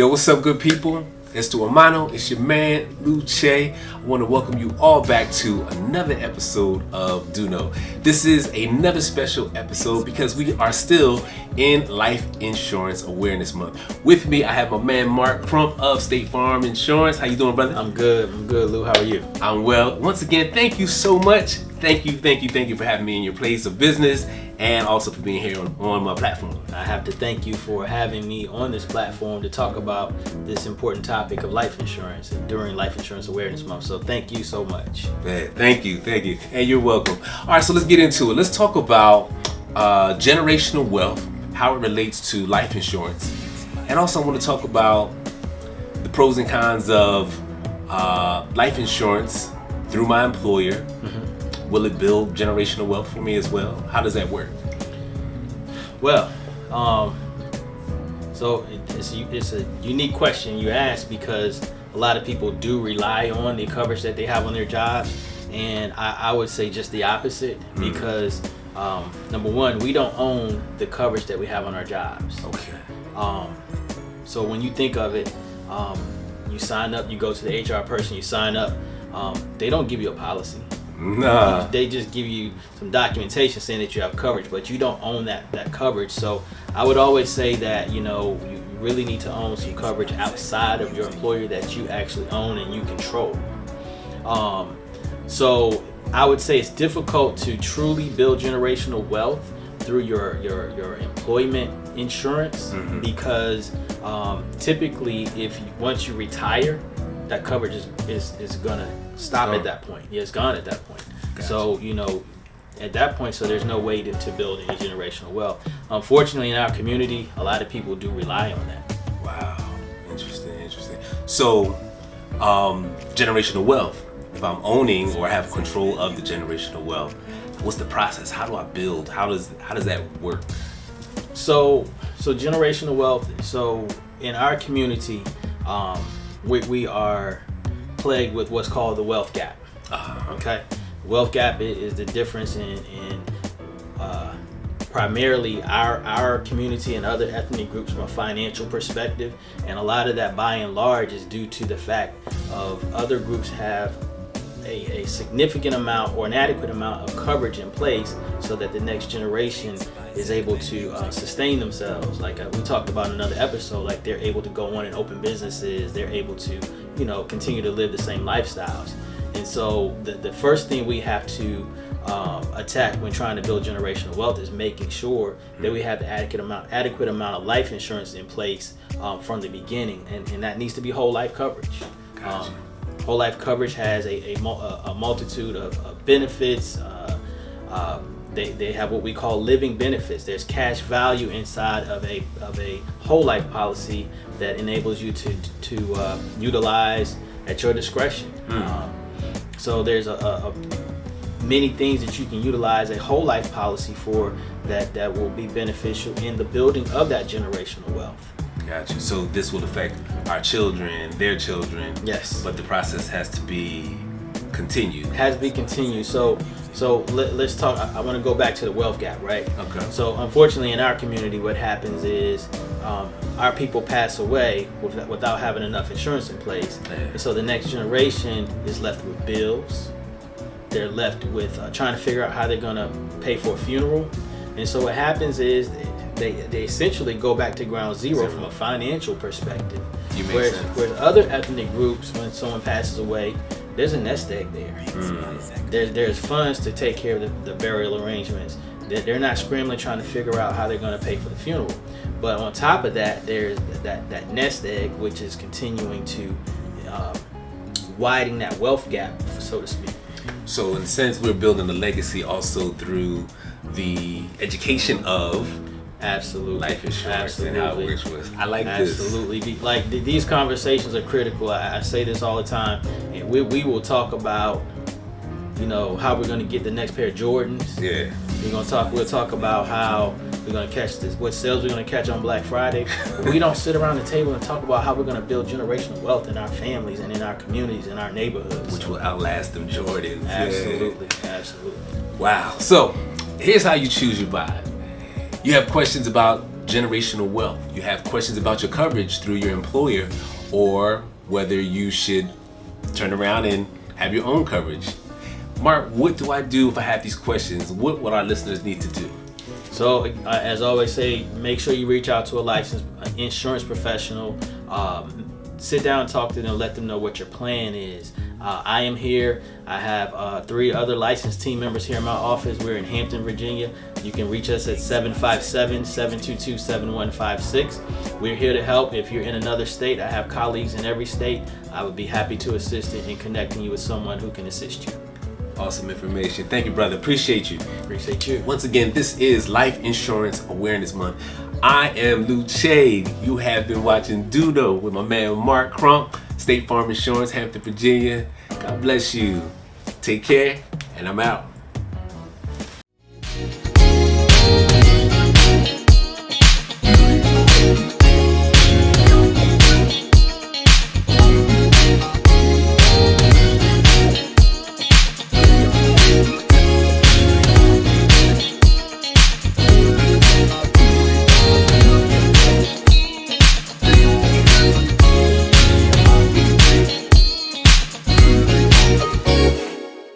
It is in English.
what's up, good people? It's to Amano, it's your man, Luce. I want to welcome you all back to another episode of Do Know. This is another special episode because we are still in Life Insurance Awareness Month. With me, I have my man, Mark Crump of State Farm Insurance. How you doing, brother? I'm good, Lou. How are you? I'm well. Once again, thank you so much. Thank you for having me in your place of business and also for being here on my platform. I have to thank you for having me on this platform to talk about this important topic of life insurance during Life Insurance Awareness Month. So thank you so much. Man, thank you. And you're welcome. All right, so let's get into it. Let's talk about generational wealth, how it relates to life insurance. And also I want to talk about the pros and cons of life insurance through my employer. Mm-hmm. Will it build generational wealth for me as well? How does that work? Well, so it's a unique question you ask because a lot of people do rely on the coverage that they have on their jobs, and I would say just the opposite because number one, we don't own the coverage that we have on our jobs. Okay. So when you think of it, you sign up, you go to the HR person, you sign up. They don't give you a policy. Nah. They just give you some documentation saying that you have coverage, but you don't own that coverage. So I would always say that, you really need to own some coverage outside of your employer that you actually own and you control. So I would say it's difficult to truly build generational wealth through your employment insurance because typically once you retire, that coverage is gonna stop at that point. Yeah, it's gone at that point. Gotcha. So, at that point, so there's no way to build any generational wealth. Unfortunately, in our community, a lot of people do rely on that. Wow, interesting. So, generational wealth, if I'm owning or have control of the generational wealth, what's the process? How do I build? How does that work? So generational wealth, so in our community, we are plagued with what's called the wealth gap. Okay, wealth gap is the difference in primarily our community and other ethnic groups from a financial perspective, and a lot of that by and large is due to the fact of other groups have a significant amount or an adequate amount of coverage in place so that the next generation is able to sustain themselves. Like we talked about in another episode, like they're able to go on and open businesses, they're able to, continue to live the same lifestyles. And so the first thing we have to attack when trying to build generational wealth is making sure that we have the adequate amount of life insurance in place from the beginning, and that needs to be whole life coverage. Gotcha. Whole life coverage has a multitude of benefits. They have what we call living benefits. There's cash value inside of a whole life policy that enables you to utilize at your discretion. So there's many things that you can utilize a whole life policy for that will be beneficial in the building of that generational wealth. Gotcha. So this will affect our children, their children. Yes. But the process has to be continued. Has to be continued. So let's talk. I want to go back to the wealth gap, right? Okay. So unfortunately, in our community, what happens is our people pass away without having enough insurance in place, and so the next generation is left with bills. They're left with trying to figure out how they're going to pay for a funeral, and so what happens is they essentially go back to ground zero from a financial perspective. Whereas other ethnic groups, when someone passes away, there's a nest egg there. There's funds to take care of the burial arrangements. They're not scrambling trying to figure out how they're going to pay for the funeral. But on top of that, there's that nest egg, which is continuing to widen that wealth gap, so to speak. So in a sense, we're building a legacy also through the education of life insurance and how it works with. I like this. Absolutely. Like these conversations are critical. I say this all the time, and we will talk about, how we're going to get the next pair of Jordans. Yeah. We'll talk about how we're going to catch what sales we're going to catch on Black Friday. But we don't sit around the table and talk about how we're going to build generational wealth in our families and in our communities, in our neighborhoods. Which will outlast them Jordans. Absolutely. Yeah. Absolutely. Wow. So here's how you choose your vibe. You have questions about generational wealth. You have questions about your coverage through your employer, or whether you should turn around and have your own coverage. Mark, what do I do if I have these questions? What would our listeners need to do? So, as I always say, make sure you reach out to a licensed insurance professional. Sit down and talk to them, let them know what your plan is. I am here. I have 3 other licensed team members here in my office. We're in Hampton, Virginia. You can reach us at 757-722-7156. We're here to help. If you're in another state, I have colleagues in every state. I would be happy to assist in connecting you with someone who can assist you. Awesome information. Thank you, brother. Appreciate you. Appreciate you. Once again, this is Life Insurance Awareness Month. I am Lou Chade. You have been watching Dudo with my man Mark Crump, State Farm Insurance, Hampton, Virginia. God bless you. Take care, and I'm out.